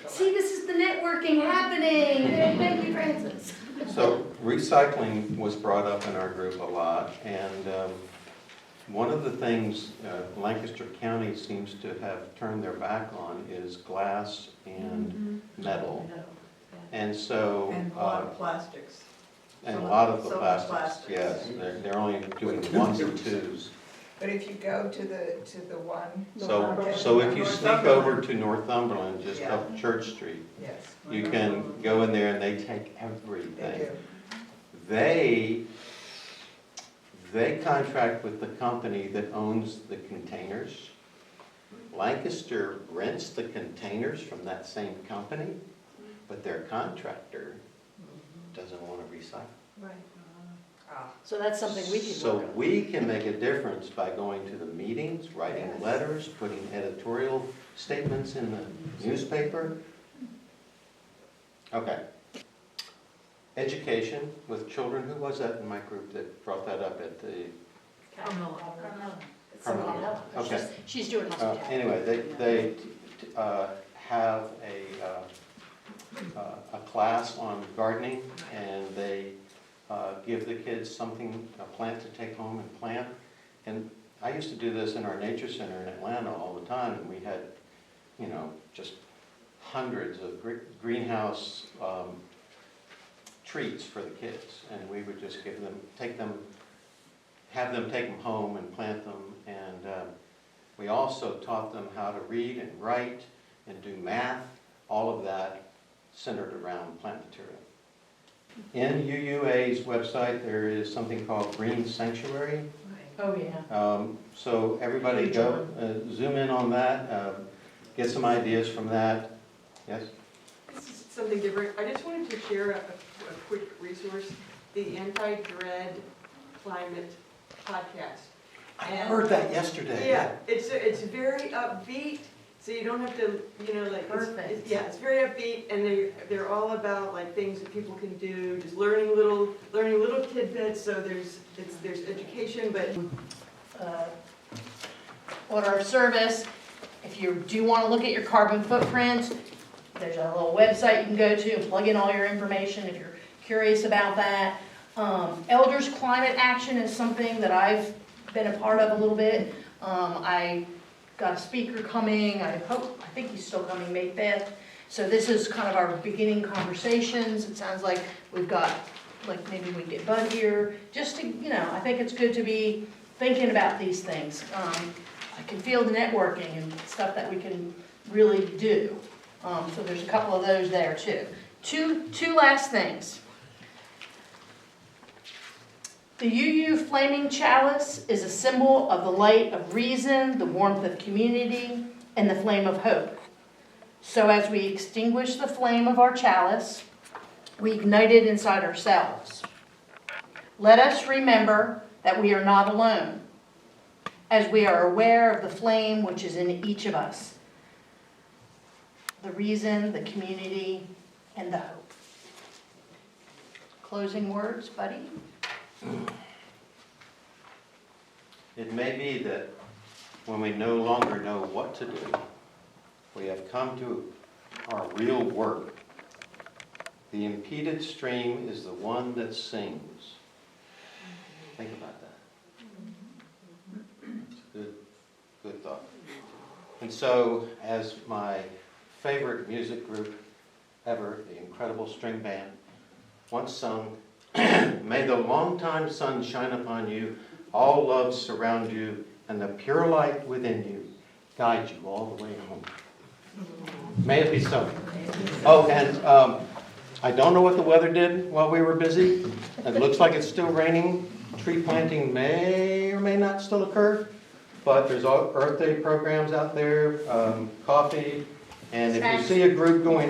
See, this is the networking happening. Thank you, Francis. So recycling was brought up in our group a lot, and one of the things Lancaster County seems to have turned their back on is glass and metal. And so. And a lot of plastics. And a lot of the Some plastics, yes. They're only doing ones and twos. But if you go to the one. So if you sneak over to Northumberland, just up Church Street, Yes. you can go in there and they take everything. They do. They contract with the company that owns the containers. Lancaster rents the containers from that same company, but their contractor doesn't want to recycle. Right. So that's something we can So work on. we can make a difference by going to the meetings, writing letters, putting editorial statements in the newspaper. Okay. Education with children. Who was that in my group that brought that up at the? Carmella. Okay. She's doing hospitality. Anyway, they have a class on gardening, and they give the kids something, a plant to take home and plant. And I used to do this in our nature center in Atlanta all the time, and we had, you know, just hundreds of greenhouse treats for the kids, and we would just have them take them home and plant them. And we also taught them how to read and write and do math, all of that centered around plant material. In UUA's website, there is something called Green Sanctuary. Oh, yeah. So everybody go, zoom in on that, get some ideas from that. Yes? This is something different. I just wanted to share a quick resource, the Anti-Dread Climate podcast. I heard that yesterday. Yeah, it's very upbeat, so you don't have to, you know, like, Perfect. it's very upbeat, and they're all about like things that people can do, just learning little tidbits. So there's education, but Order of service. If you do want to look at your carbon footprint, there's a little website you can go to and plug in all your information if you're curious about that. Elders Climate Action is something that I've been a part of a little bit. I got a speaker coming. I think he's still coming May 5th. So this is kind of our beginning conversations. It sounds like we've got, like, maybe we get Bud here, just to, you know, I think it's good to be thinking about these things. I can feel the networking and stuff that we can really do. So there's a couple of those there too. Two last things. The UU flaming chalice is a symbol of the light of reason, the warmth of community, and the flame of hope. So as we extinguish the flame of our chalice, we ignite it inside ourselves. Let us remember that we are not alone, as we are aware of the flame which is in each of us. The reason, the community, and the hope. Closing words, Buddy? It may be that when we no longer know what to do, we have come to our real work. The impeded stream is the one that sings. Think about that. It's a good thought. And so, as my favorite music group ever, the Incredible String Band, once sung, "May the longtime sun shine upon you, all love surround you, and the pure light within you guide you all the way home." May it be so. Oh, and I don't know what the weather did while we were busy. It looks like it's still raining. Tree planting may or may not still occur, but there's Earth Day programs out there, coffee, and if you see a group going